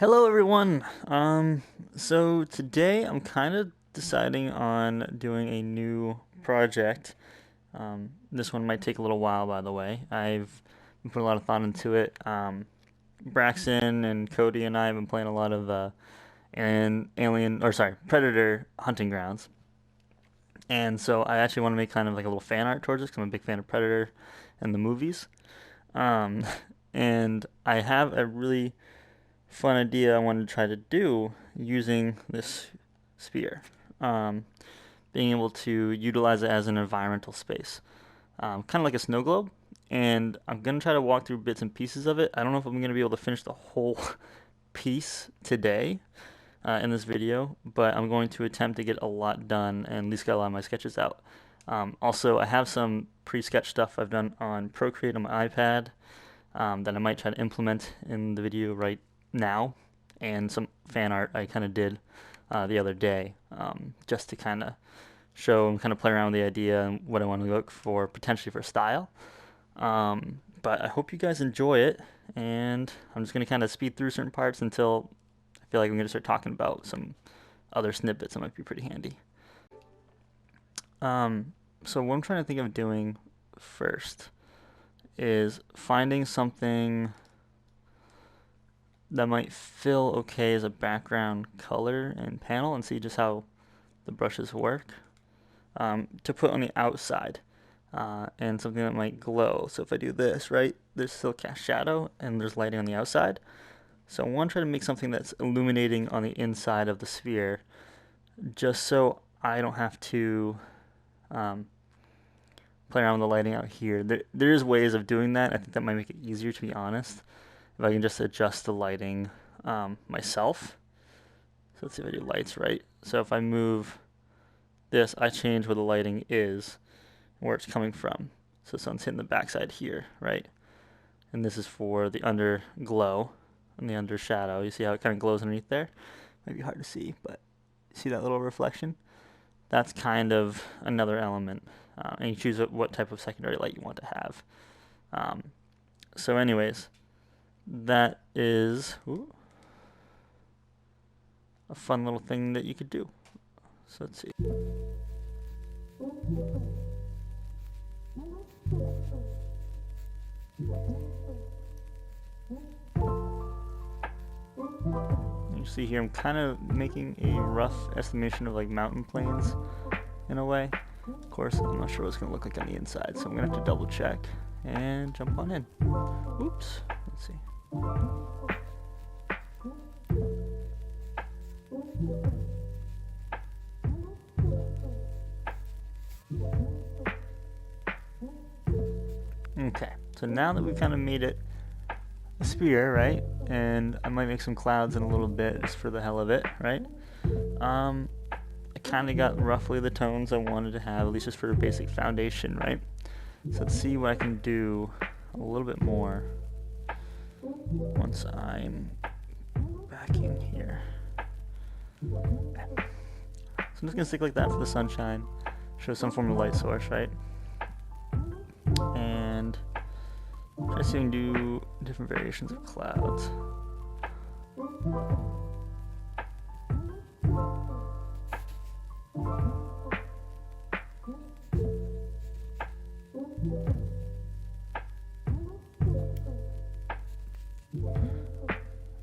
Hello everyone. So today I'm kind of deciding on doing a new project. This one might take a little while, by the way. I've been putting a lot of thought into it. Braxton and Cody and I have been playing a lot of Predator Hunting Grounds. And so I actually want to make kind of like a little fan art towards this because I'm a big fan of Predator and the movies. Um, and I have a really fun idea I wanted to try to do using this sphere. Um, Being able to utilize it as an environmental space, kind of like a snow globe. And I'm gonna try to walk through bits and pieces of it. I don't know if I'm gonna be able to finish the whole piece today in this video, but I'm going to attempt to get a lot done and at least get a lot of my sketches out. Also, I have some pre-sketch stuff I've done on Procreate on my iPad that I might try to implement in the video right now, and some fan art I kind of did the other day, just to kind of show and kind of play around with the idea and what I want to look for potentially for style. But I hope you guys enjoy it, and I'm just going to kind of speed through certain parts until I feel like I'm going to start talking about some other snippets that might be pretty handy. So what I'm trying to think of doing first is finding something that might feel okay as a background color and panel, and see just how the brushes work, to put on the outside, and something that might glow. So if I do this, right, there's still cast shadow and there's lighting on the outside. So I want to try to make something that's illuminating on the inside of the sphere, just so I don't have to play around with the lighting out here. There's ways of doing that. I think that might make it easier, to be honest, if I can just adjust the lighting myself. So let's see if I do lights right. So if I move this, I change where the lighting is, where it's coming from. So sun's hitting the backside here, right? And this is for the underglow and the under shadow. You see how it kind of glows underneath there? Might be hard to see, but see that little reflection? That's kind of another element. And you choose what type of secondary light you want to have. So anyways, that is a fun little thing that you could do. So let's see. You see here I'm kind of making a rough estimation of like mountain plains in a way. Of course, I'm not sure what it's going to look like on the inside, so I'm going to have to double check and jump on in. Oops. Let's see. Okay, so now that we've kind of made it a sphere, right? And I might make some clouds in a little bit just for the hell of it, right? I kind of got roughly the tones I wanted to have, at least just for a basic foundation, right? So let's see what I can do a little bit more once I'm back in here. Okay. So I'm just gonna stick like that for the sunshine, show some form of light source, right? And try to see if we can do different variations of clouds.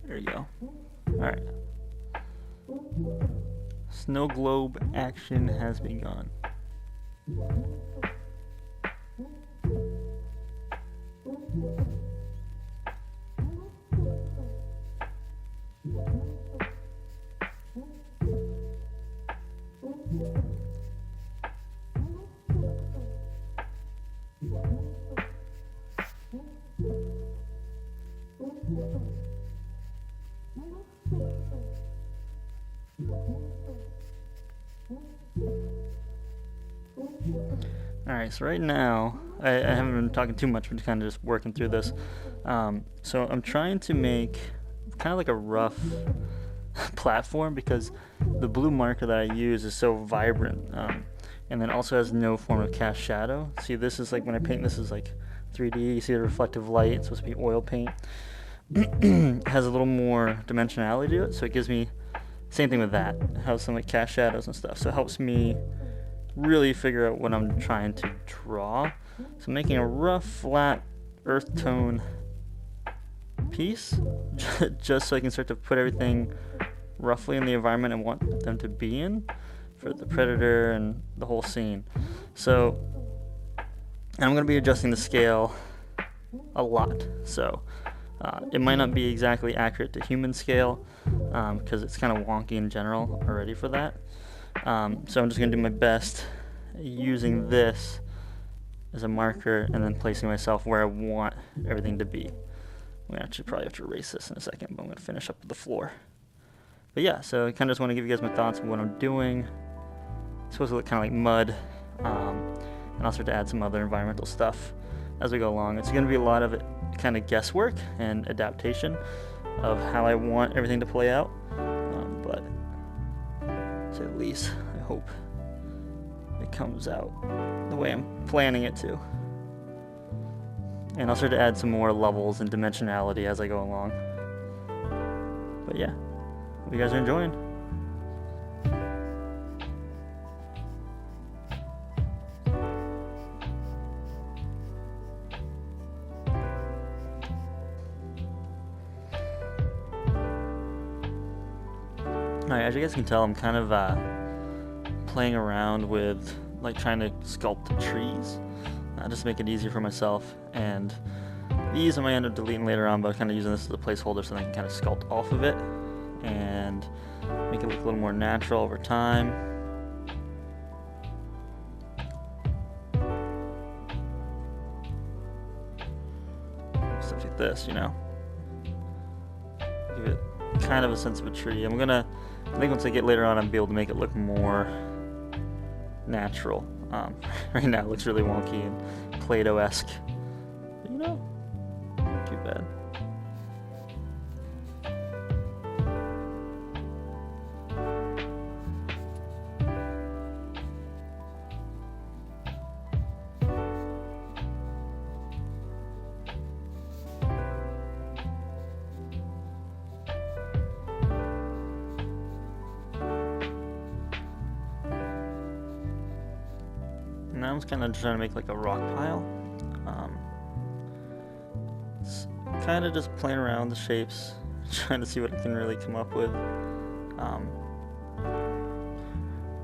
There you go. Alright. Snow globe action has begun. Alright, so right now, I haven't been talking too much, we're just kind of just working through this. So I'm trying to make kind of like a rough platform, because the blue marker that I use is so vibrant, and then also has no form of cast shadow. See, this is like, when I paint, this is like 3D, you see the reflective light, it's supposed to be oil paint. has a little more dimensionality to it, so it gives me, same thing with that, it has some like cast shadows and stuff, so it helps me really figure out what I'm trying to draw. So I'm making a rough, flat earth tone piece, just so I can start to put everything roughly in the environment I want them to be in for the predator and the whole scene. So I'm going to be adjusting the scale a lot, so it might not be exactly accurate to human scale because it's kind of wonky in general already for that. So I'm just going to do my best using this as a marker and then placing myself where I want everything to be. We actually probably have to erase this in a second, but I'm going to finish up with the floor. But yeah, so I kind of just want to give you guys my thoughts on what I'm doing. It's supposed to look kind of like mud, and I'll start to add some other environmental stuff as we go along. It's going to be a lot of it kind of guesswork and adaptation of how I want everything to play out, but to say the least, I hope it comes out the way I'm planning it to. And I'll start to add some more levels and dimensionality as I go along. But yeah, hope you guys are enjoying. Alright, as you guys can tell, I'm kind of playing around with like trying to sculpt trees, just to make it easier for myself. And these I might end up deleting later on, but I'm kind of using this as a placeholder so that I can kind of sculpt off of it and make it look a little more natural over time. Stuff like this, you know. Give it kind of a sense of a tree. I think once I get later on, I'll be able to make it look more natural. Right now it looks really wonky and Play-Doh-esque, but you know, not too bad. Now I'm kind of trying to make like a rock pile. It's kind of just playing around with the shapes, trying to see what I can really come up with.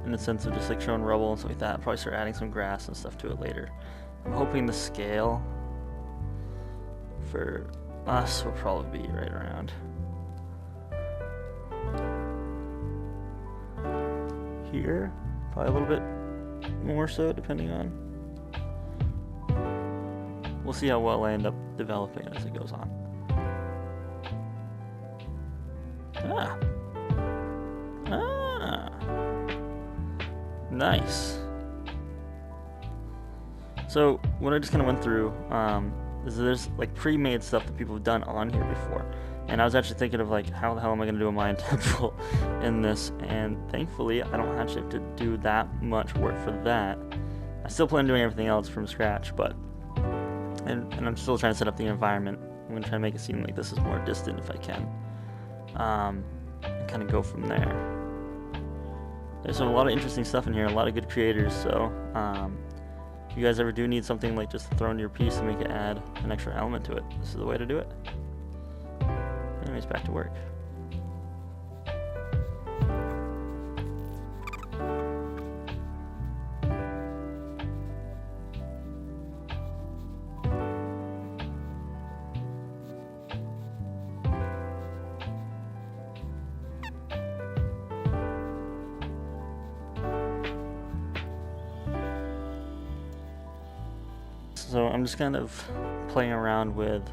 In the sense of just like showing rubble and stuff like that. I'll probably start adding some grass and stuff to it later. I'm hoping the scale for us will probably be right around here, probably a little bit more so, depending on. We'll see how well I end up developing as it goes on. Nice. So what I just kind of went through is there's like pre-made stuff that people have done on here before, and I was actually thinking of like, how the hell am I going to do a Mayan temple in this? And thankfully I don't actually have to do that much work for that. I still plan on doing everything else from scratch, but and I'm still trying to set up the environment. I'm going to try to make it seem like this is more distant if I can, and kind of go from there. There's a lot of interesting stuff in here, a lot of good creators, so if you guys ever do need something like just throw into your piece to make it add an extra element to it, this is the way to do it. Anyways, back to work. So I'm just kind of playing around with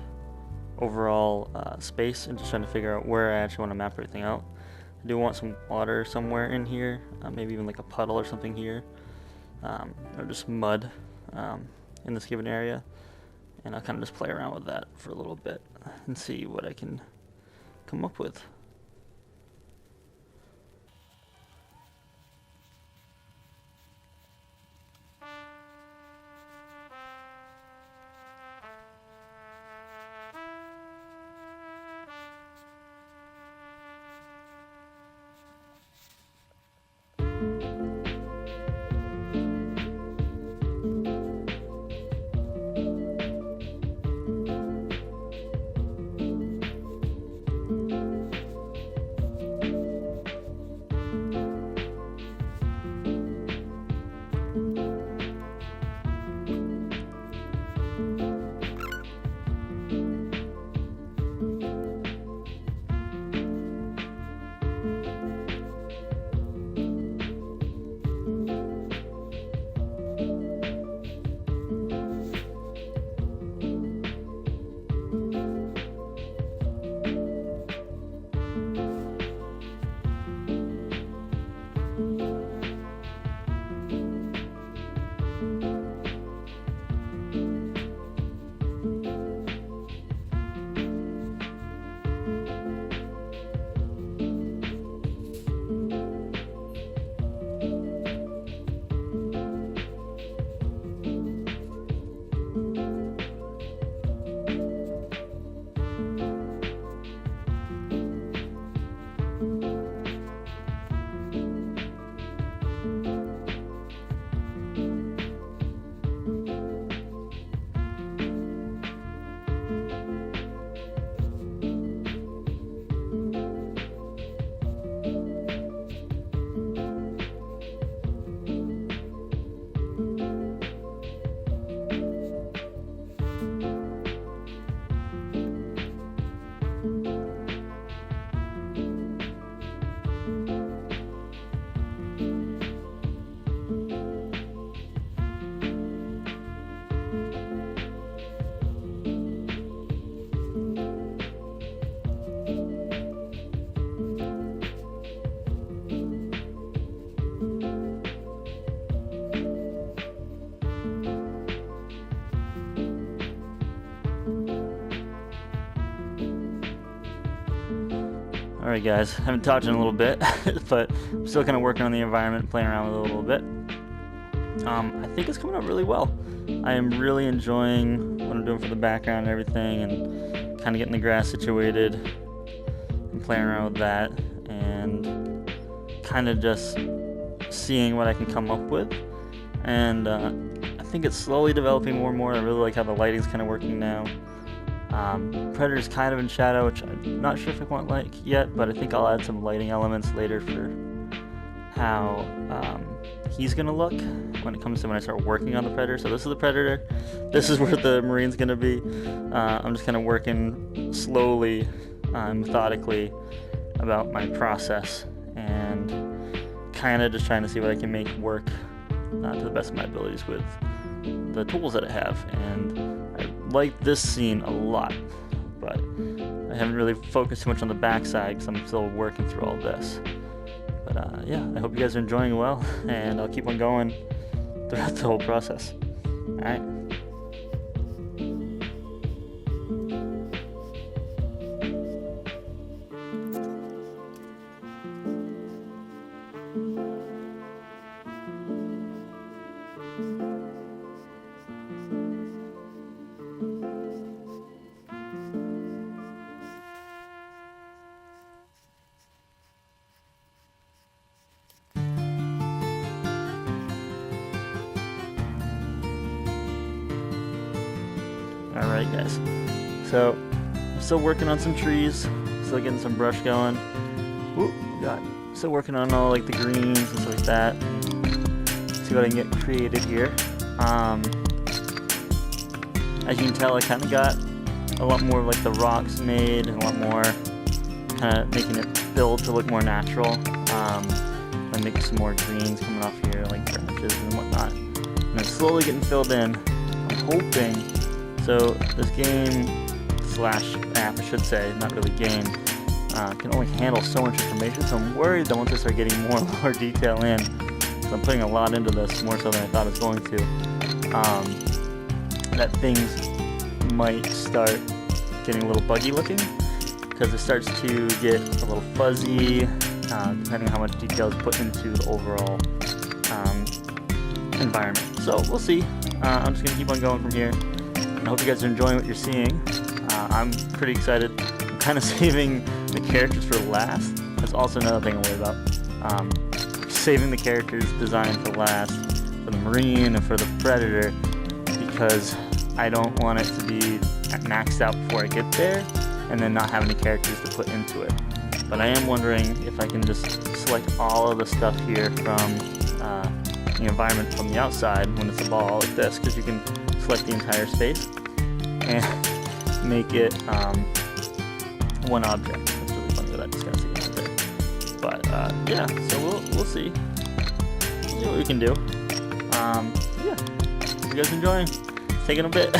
overall space and just trying to figure out where I actually want to map everything out. I do want some water somewhere in here, maybe even like a puddle or something here, or just mud in this given area, and I'll kind of just play around with that for a little bit and see what I can come up with. Alright guys, I haven't talked in a little bit, but I'm still kind of working on the environment, playing around with it a little bit. I think it's coming out really well. I am really enjoying what I'm doing for the background and everything, and kind of getting the grass situated and playing around with that, and kind of just seeing what I can come up with. And I think it's slowly developing more and more. I really like how the lighting's kind of working now. Predator's kind of in shadow, which I'm not sure if I want like yet, but I think I'll add some lighting elements later for how he's gonna look when it comes to when I start working on the Predator. So this is the Predator, this is where the Marine's gonna be. I'm just kind of working slowly, methodically about my process, and kind of just trying to see what I can make work to the best of my abilities with the tools that I have. And I like this scene a lot, but I haven't really focused too much on the backside because I'm still working through all this. But yeah, I hope you guys are enjoying well, and I'll keep on going throughout the whole process. Alright. Alright guys, so I'm still working on some trees, still getting some brush going. Still working on all like the greens and stuff like that. See what I can get created here. As you can tell, I kind of got a lot more of like the rocks made, and a lot more kind of making it build to look more natural. I'm making some more greens coming off here, like branches and whatnot, and it's slowly getting filled in. I'm hoping. So this game slash app, I should say, not really game, can only handle so much information, so I'm worried that once I start getting more and more detail in, so I'm putting a lot into this, more so than I thought I was going to, that things might start getting a little buggy looking, because it starts to get a little fuzzy, depending on how much detail is put into the overall environment. So we'll see. I'm just going to keep on going from here. I hope you guys are enjoying what you're seeing. I'm pretty excited. I'm kind of saving the characters for last. That's also another thing I worry about. Saving the characters design for last, for the Marine and for the Predator, because I don't want it to be maxed out before I get there, and then not have any characters to put into it. But I am wondering if I can just select all of the stuff here from the environment from the outside when it's a ball like this, because you can select the entire space and make it one object. That's really funny with that discussing right there. But yeah, so we'll see. We'll see what we can do. Yeah, if you guys are enjoying, it's taking a bit.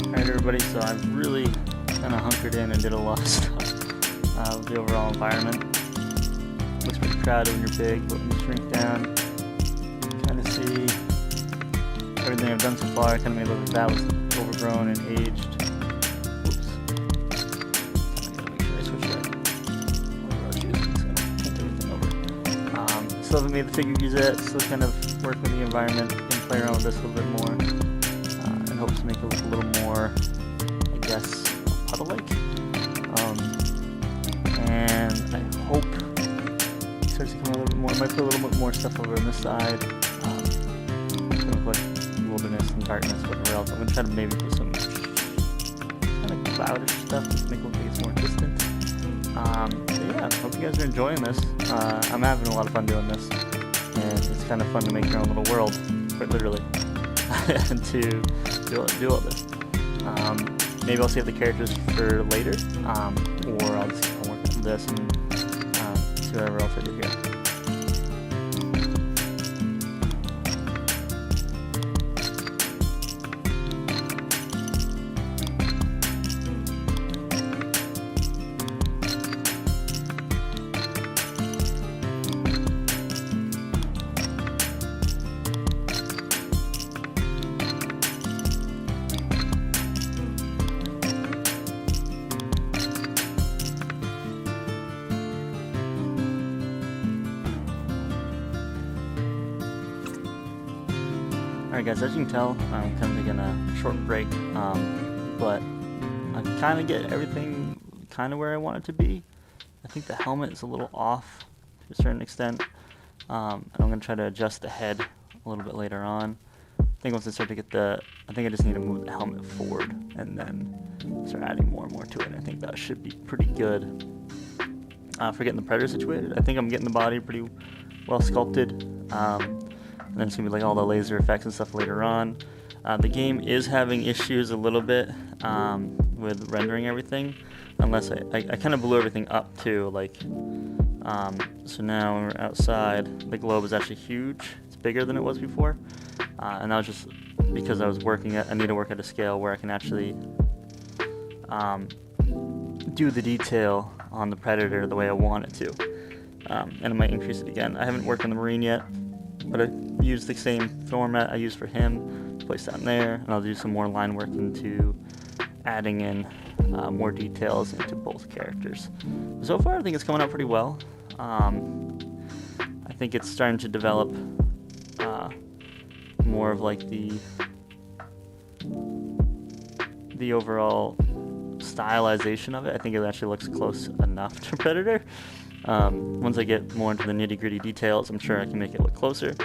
Alright everybody, so I've really kind of hunkered in and did a lot of stuff with the overall environment. Looks pretty crowded when you're big, but when you shrink down, you kind of see everything I've done so far. I kind of made it look like that was overgrown and aged. Whoops. I gotta make sure I switch that. Whatever I was using, so paint everything over. Still haven't made the figures yet, still kind of work with the environment and play around with this a little bit more. Hopes to make it look a little more, I guess, puddle-like. And I hope it starts to come a little bit more. I might put a little bit more stuff over on this side. It's gonna look like wilderness and darkness, whatever else. I'm gonna try to maybe put some kind of cloudish stuff to make it look like it's more distant. So yeah, I hope you guys are enjoying this. I'm having a lot of fun doing this, and it's kind of fun to make your own little world, quite literally, and to do all this. Maybe I'll save the characters for later, or I'll just work on this and see what whatever else I do here. Alright guys, as you can tell, I'm kind of taking a short break, but I kind of get everything kind of where I want it to be. I think the helmet is a little off to a certain extent, and I'm going to try to adjust the head a little bit later on. I think once I start to get I think I just need to move the helmet forward and then start adding more and more to it. I think that should be pretty good. For getting the predator situated, I think I'm getting the body pretty well sculpted. And then it's going to be like all the laser effects and stuff later on. The game is having issues a little bit with rendering everything, unless I kind of blew everything up too. Like, so now when we're outside, the globe is actually huge. It's bigger than it was before, and that was just because I need to work at a scale where I can actually do the detail on the predator the way I want it to, and it might increase it again. I haven't worked on the marine yet, but I used the same format I used for him to place down there, and I'll do some more line work into adding in more details into both characters. So far I think it's coming out pretty well. I think it's starting to develop more of like the overall stylization of it. I think it actually looks close enough to Predator. Once I get more into the nitty-gritty details, I'm sure I can make it look closer.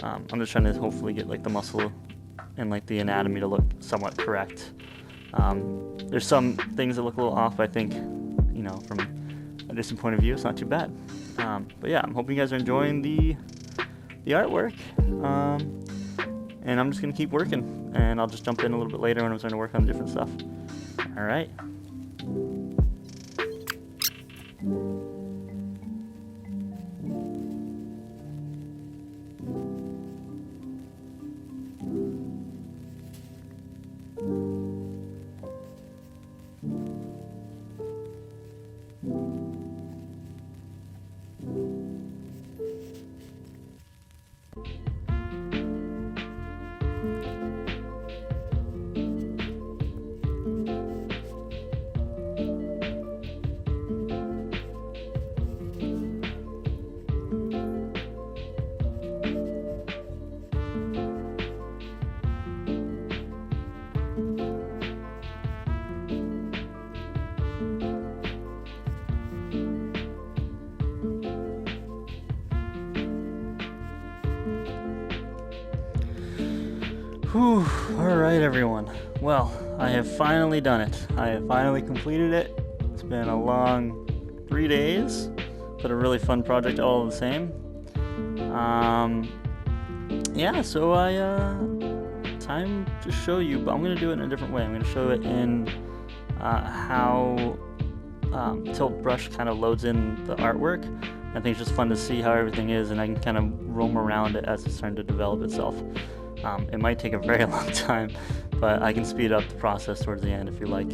I'm just trying to hopefully get like the muscle and like the anatomy to look somewhat correct. There's some things that look a little off, but I think, you know, from a distant point of view, it's not too bad. But yeah, I'm hoping you guys are enjoying the artwork. And I'm just gonna keep working, and I'll just jump in a little bit later when I'm starting to work on different stuff. All right. Whew, alright everyone. Well, I have finally done it. I have finally completed it. It's been a long 3 days, but a really fun project all the same. Yeah, so time to show you, but I'm going to do it in a different way. I'm going to show it in how Tilt Brush kind of loads in the artwork. I think it's just fun to see how everything is, and I can kind of roam around it as it's starting to develop itself. It might take a very long time, but I can speed up the process towards the end if you like.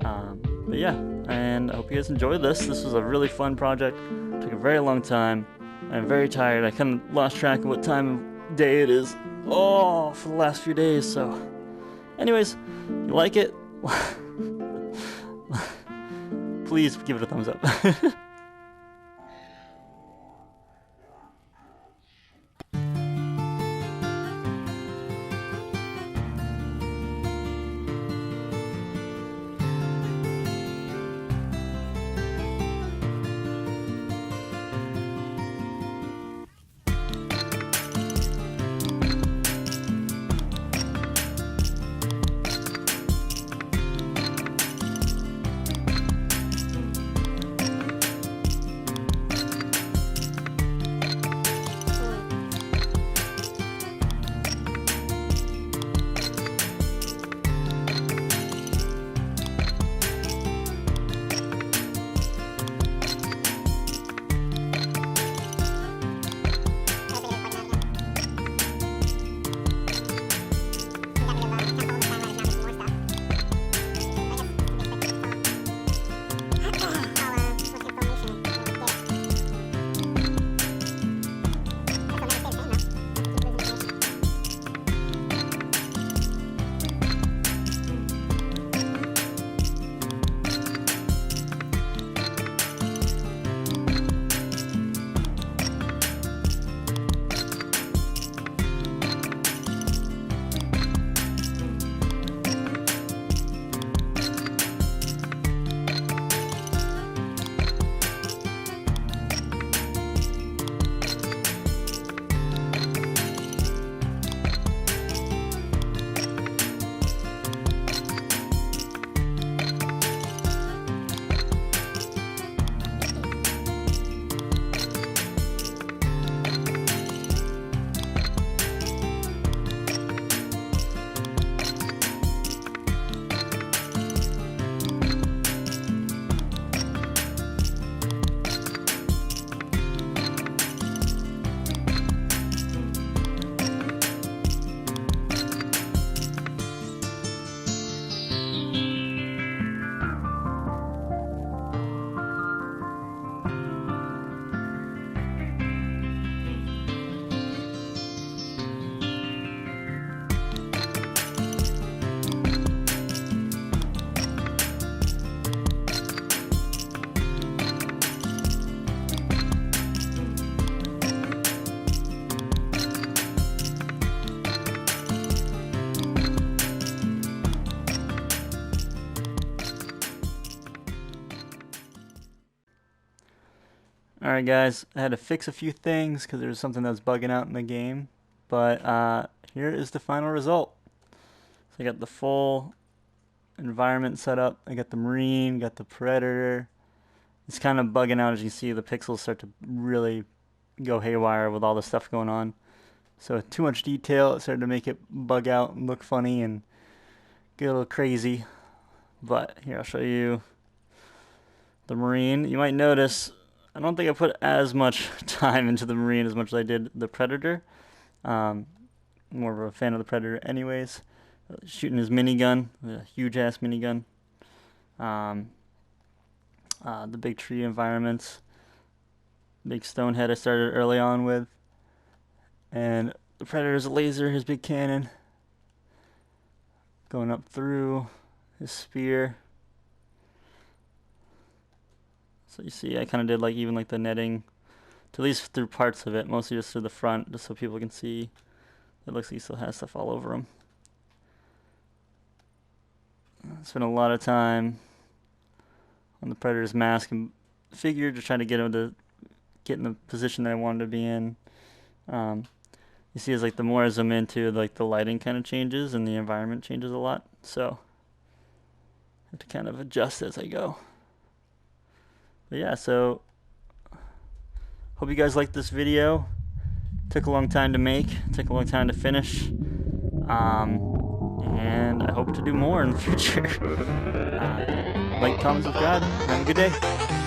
But yeah, and I hope you guys enjoyed this. This was a really fun project. It took a very long time. I'm very tired. I kind of lost track of what time of day it is. Oh, for the last few days. So, anyways, if you like it, please give it a thumbs up. Alright guys, I had to fix a few things because there was something that was bugging out in the game, but here is the final result. So I got the full environment set up, I got the marine, got the predator. It's kind of bugging out. As you see, the pixels start to really go haywire with all the stuff going on. So with too much detail, it started to make it bug out and look funny and get a little crazy. But here, I'll show you the marine. You might notice I don't think I put as much time into the marine as much as I did the predator. More of a fan of the predator anyways. Shooting his minigun, a huge ass minigun. The big tree environments. Big stone head I started early on with. And the predator's laser, his big cannon. Going up through his spear. So you see I kind of did like even like the netting, to at least through parts of it, mostly just to the front, just so people can see. It looks like he still has stuff all over him. I spent a lot of time on the predator's mask and figure to try to get him to get in the position that I wanted to be in. You see, as like the more I zoom into, like the lighting kind of changes and the environment changes a lot. So I have to kind of adjust as I go. But yeah, so hope you guys liked this video. Took a long time to make, took a long time to finish, and I hope to do more in the future. Like, comment, subscribe, have a good day.